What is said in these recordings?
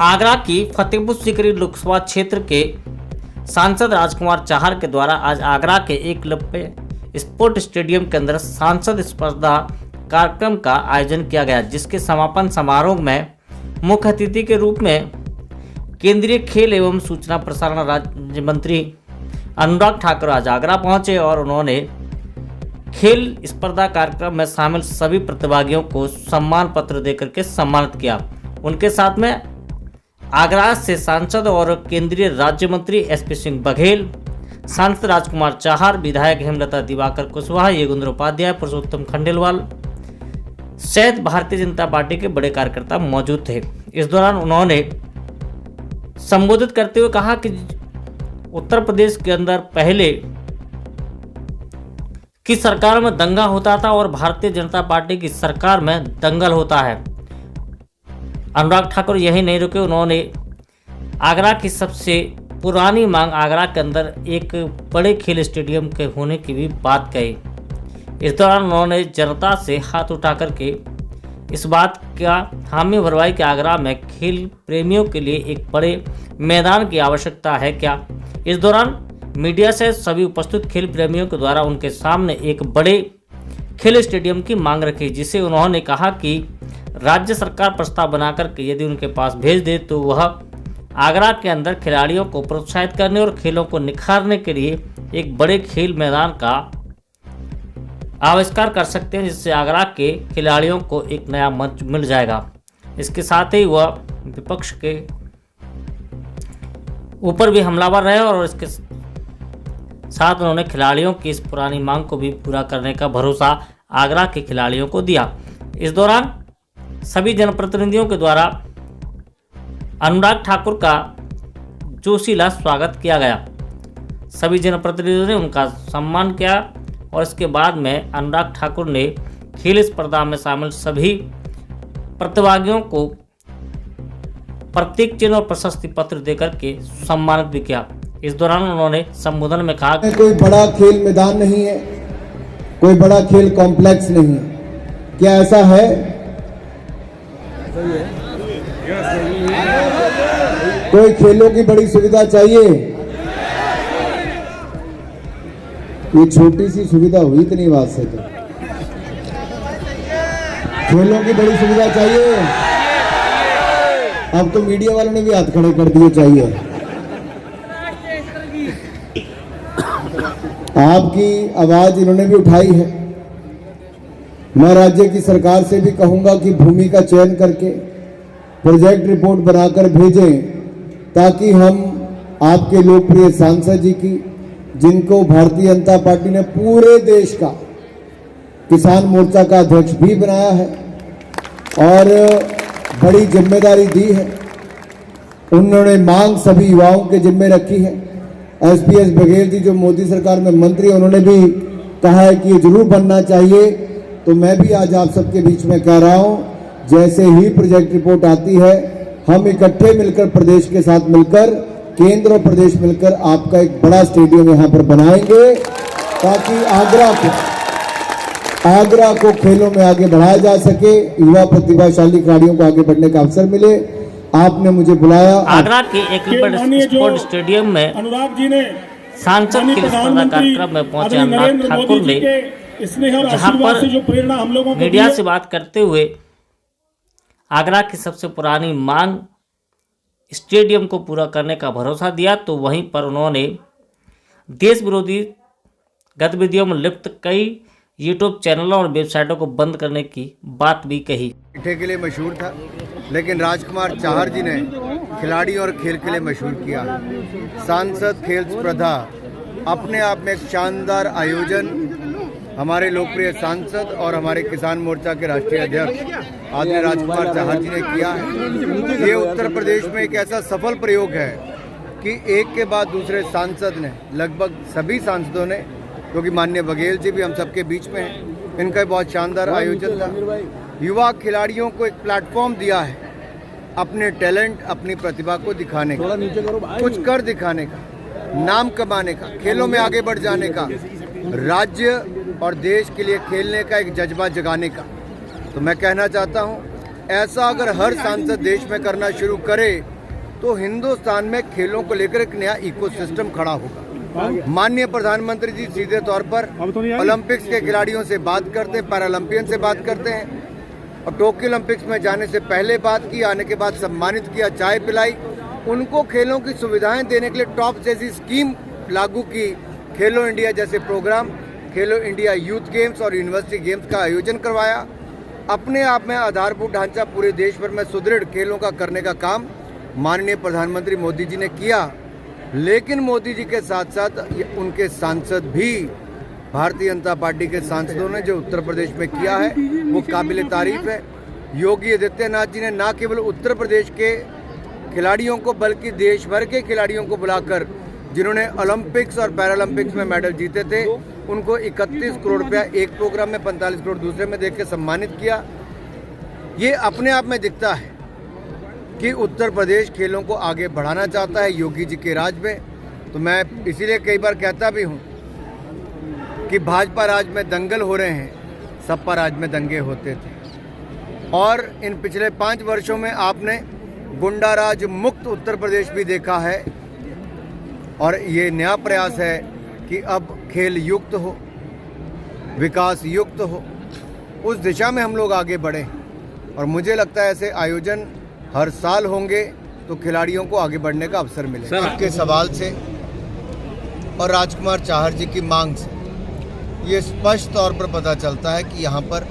आगरा की फतेहपुर सीकरी लोकसभा क्षेत्र के सांसद राजकुमार चाहर के द्वारा आज आगरा के एकलव्य स्पोर्ट स्टेडियम के अंदर सांसद स्पर्धा कार्यक्रम का आयोजन किया गया, जिसके समापन समारोह में मुख्य अतिथि के रूप में केंद्रीय खेल एवं सूचना प्रसारण राज्य मंत्री अनुराग ठाकुर आज आगरा पहुंचे और उन्होंने खेल स्पर्धा कार्यक्रम में शामिल सभी प्रतिभागियों को सम्मान पत्र देकर के सम्मानित किया। उनके साथ में आगरा से सांसद और केंद्रीय राज्य मंत्री एसपी सिंह बघेल, सांसद राजकुमार चाहर, विधायक हेमलता दिवाकर कुशवाहा, योगेंद्र उपाध्याय, पुरुषोत्तम खंडेलवाल सहित भारतीय जनता पार्टी के बड़े कार्यकर्ता मौजूद थे। इस दौरान उन्होंने संबोधित करते हुए कहा कि उत्तर प्रदेश के अंदर पहले की सरकार में दंगा होता था और भारतीय जनता पार्टी की सरकार में दंगल होता है। अनुराग ठाकुर यही नहीं रुके, उन्होंने आगरा की सबसे पुरानी मांग आगरा के अंदर एक बड़े खेल स्टेडियम के होने की भी बात कही। इस दौरान उन्होंने जनता से हाथ उठा करके इस बात का हामी भरवाई कि आगरा में खेल प्रेमियों के लिए एक बड़े मैदान की आवश्यकता है क्या। इस दौरान मीडिया से सभी उपस्थित खेल प्रेमियों के द्वारा उनके सामने एक बड़े खेल स्टेडियम की मांग रखी, जिसे उन्होंने कहा कि राज्य सरकार प्रस्ताव बनाकर के यदि उनके पास भेज दे तो वह आगरा के अंदर खिलाड़ियों को प्रोत्साहित करने और खेलों को निखारने के लिए एक बड़े खेल मैदान का आविष्कार कर सकते हैं, जिससे आगरा के खिलाड़ियों को एक नया मंच मिल जाएगा। इसके साथ ही वह विपक्ष के ऊपर भी हमलावर रहे और इसके साथ उन्होंने खिलाड़ियों की इस पुरानी मांग को भी पूरा करने का भरोसा आगरा के खिलाड़ियों को दिया। इस दौरान सभी जनप्रतिनिधियों के द्वारा अनुराग ठाकुर का जोशीला स्वागत किया गया। सभी जनप्रतिनिधियों ने उनका सम्मान किया और इसके बाद में अनुराग ठाकुर ने खेल स्पर्धा में शामिल सभी प्रतिभागियों को प्रतीक चिन्ह और प्रशस्ति पत्र देकर के सम्मानित भी किया। इस दौरान उन्होंने संबोधन में कहा कि कोई बड़ा खेल मैदान नहीं है, कोई बड़ा खेल कॉम्प्लेक्स नहीं है। क्या ऐसा है? कोई खेलों की बड़ी सुविधा चाहिए? ये छोटी सी सुविधा हुई इतनी बात से तो खेलों की बड़ी सुविधा चाहिए। अब तो मीडिया वालों ने भी हाथ खड़े कर दिए चाहिए। आपकी आवाज इन्होंने भी उठाई है। मैं राज्य की सरकार से भी कहूंगा कि भूमि का चयन करके प्रोजेक्ट रिपोर्ट बनाकर भेजें, ताकि हम आपके लोकप्रिय सांसद जी की, जिनको भारतीय जनता पार्टी ने पूरे देश का किसान मोर्चा का अध्यक्ष भी बनाया है और बड़ी जिम्मेदारी दी है, उन्होंने मांग सभी युवाओं के जिम्मे रखी है। एसपीएस बघेल जी जो मोदी सरकार में मंत्री, उन्होंने भी कहा है कि ये जरूर बनना चाहिए। तो मैं भी आज आप सबके बीच में कह रहा हूं, जैसे ही प्रोजेक्ट रिपोर्ट आती है हम इकट्ठे मिलकर प्रदेश के साथ मिलकर, केंद्र और प्रदेश मिलकर आपका एक बड़ा स्टेडियम यहां पर बनाएंगे, ताकि आगरा को खेलों में आगे बढ़ाया जा सके, युवा प्रतिभाशाली खिलाड़ियों को आगे बढ़ने का अवसर मिले। आपने मुझे बुलाया। आगरा के एकलव्य स्पोर्ट स्टेडियम में अनुराग जी ने सांसद खेल स्पर्धा कार्यक्रम में पहुंचे अनुराग ठाकुर ने जहां पर मीडिया से बात करते हुए आगरा की सबसे पुरानी मांग स्टेडियम को पूरा करने का भरोसा दिया, तो वहीं पर उन्होंने देश विरोधी गतिविधियों में लिप्त कई यूट्यूब चैनलों और वेबसाइटों को बंद करने की बात भी कही। मीठे के लिए मशहूर था, लेकिन राजकुमार चाहर जी ने खिलाड़ी और खेल के लिए मशहूर किया। सांसद खेल स्पर्धा अपने आप में एक शानदार आयोजन हमारे लोकप्रिय सांसद और हमारे किसान मोर्चा के राष्ट्रीय अध्यक्ष आदरणीय राजकुमार चाहर जी ने किया है। ये उत्तर प्रदेश में एक ऐसा सफल प्रयोग है कि एक के बाद दूसरे सांसद ने, लगभग सभी सांसदों ने, क्योंकि माननीय बघेल जी भी हम सबके बीच में हैं, इनका बहुत शानदार आयोजन था। युवा खिलाड़ियों को एक प्लेटफॉर्म दिया है अपने टैलेंट, अपनी प्रतिभा को दिखाने का, कुछ कर दिखाने का, नाम कमाने का, खेलों में आगे बढ़ जाने का, राज्य और देश के लिए खेलने का एक जज्बा जगाने का। तो मैं कहना चाहता हूं, ऐसा अगर हर सांसद देश में करना शुरू करे तो हिंदुस्तान में खेलों को लेकर एक नया इकोसिस्टम खड़ा होगा। माननीय प्रधानमंत्री जी सीधे तौर पर ओलंपिक्स के खिलाड़ियों से बात करते हैं, पैरालंपियन से बात करते हैं और टोक्यो ओलंपिक्स में जाने से पहले बात की, आने के बाद सम्मानित किया, चाय पिलाई, उनको खेलों की सुविधाएं देने के लिए टॉप जैसी स्कीम लागू की, खेलो इंडिया जैसे प्रोग्राम, खेलो इंडिया यूथ गेम्स और यूनिवर्सिटी गेम्स का आयोजन करवाया। अपने आप में आधारभूत ढांचा पूरे देश भर में सुदृढ़ खेलों का करने का काम माननीय प्रधानमंत्री मोदी जी ने किया। लेकिन मोदी जी के साथ साथ उनके सांसद भी, भारतीय जनता पार्टी के सांसदों ने जो उत्तर प्रदेश में किया है वो काबिल तारीफ है। योगी आदित्यनाथ जी ने न केवल उत्तर प्रदेश के खिलाड़ियों को बल्कि देश भर के खिलाड़ियों को बुलाकर, जिन्होंने ओलंपिक्स और पैरालंपिक्स में मेडल जीते थे, उनको 31 करोड़ रुपया एक प्रोग्राम में, 45 करोड़ दूसरे में देकर सम्मानित किया। ये अपने आप में दिखता है कि उत्तर प्रदेश खेलों को आगे बढ़ाना चाहता है योगी जी के राज में। तो मैं इसीलिए कई बार कहता भी हूँ कि भाजपा राज में दंगल हो रहे हैं, सपा राज में दंगे होते थे। और इन पिछले 5 वर्षों में आपने गुंडा राज मुक्त उत्तर प्रदेश भी देखा है और ये नया प्रयास है कि अब खेल युक्त हो, विकास युक्त हो, उस दिशा में हम लोग आगे बढ़े। और मुझे लगता है ऐसे आयोजन हर साल होंगे तो खिलाड़ियों को आगे बढ़ने का अवसर मिलेगा। आपके सवाल से और राजकुमार चाहर जी की मांग से ये स्पष्ट तौर पर पता चलता है कि यहाँ पर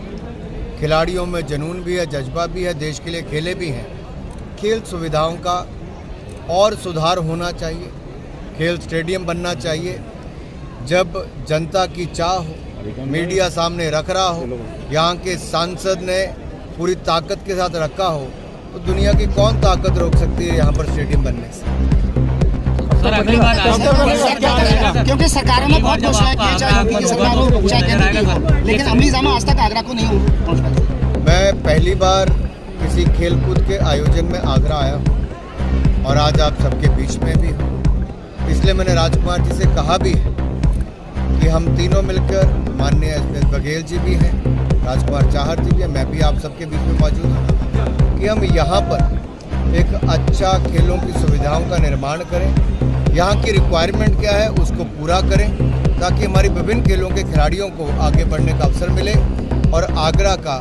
खिलाड़ियों में जुनून भी है, जज्बा भी है, देश के लिए खेले भी हैं। खेल सुविधाओं का और सुधार होना चाहिए, खेल स्टेडियम बनना चाहिए। जब जनता की चाह हो, मीडिया सामने रख रहा हो, यहाँ के सांसद ने पूरी ताकत के साथ रखा हो, तो दुनिया की कौन ताकत रोक सकती है यहाँ पर स्टेडियम बनने से। सर अगली बार क्योंकि सरकारों ने बहुत घोषणा की, चाहे यूपी की सरकार हो चाहे केंद्र की हो, लेकिन अमली जामा आज तक आगरा को नहीं हो। मैं पहली बार किसी खेलकूद के आयोजन में आगरा आया हूँ और आज आप सबके बीच में भी हूँ। इसलिए मैंने राजकुमार जी से कहा भी है कि हम तीनों मिलकर, माननीय एस बघेल जी भी हैं, राजकुमार चाहर जी भी हैं, मैं भी आप सबके बीच में मौजूद हूँ, कि हम यहाँ पर एक अच्छा खेलों की सुविधाओं का निर्माण करें। यहाँ की रिक्वायरमेंट क्या है उसको पूरा करें ताकि हमारी विभिन्न खेलों के खिलाड़ियों को आगे बढ़ने का अवसर मिले और आगरा का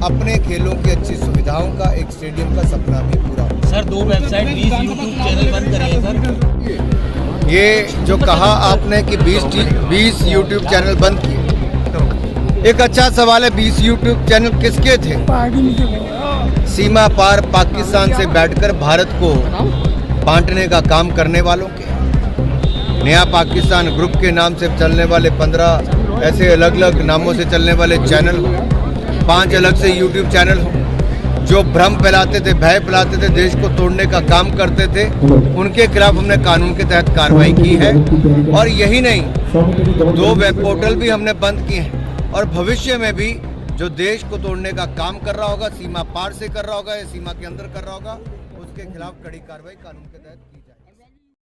अपने खेलों की अच्छी सुविधाओं का एक स्टेडियम का सपना भी पूरा हो। सर 2 वेबसाइट 20 यूट्यूब चैनल बंद करेंगे सर। ये जो कहा आपने कि 20 यूट्यूब चैनल बंद किए, एक अच्छा सवाल है। 20 यूट्यूब चैनल किसके थे? सीमा पार पाकिस्तान से बैठकर भारत को बांटने का काम करने वालों के। नया पाकिस्तान ग्रुप के नाम से चलने वाले 15 ऐसे अलग अलग नामों से चलने वाले चैनल हो, 5 अलग से यूट्यूब चैनल हो, जो भ्रम फैलाते थे, भय फैलाते थे, देश को तोड़ने का काम करते थे, उनके खिलाफ हमने कानून के तहत कार्रवाई की है। और यही नहीं, 2 वेब पोर्टल भी हमने बंद किए हैं और भविष्य में भी जो देश को तोड़ने का काम कर रहा होगा, सीमा पार से कर रहा होगा या सीमा के अंदर कर रहा होगा, उसके खिलाफ कड़ी कार्रवाई कानून के तहत की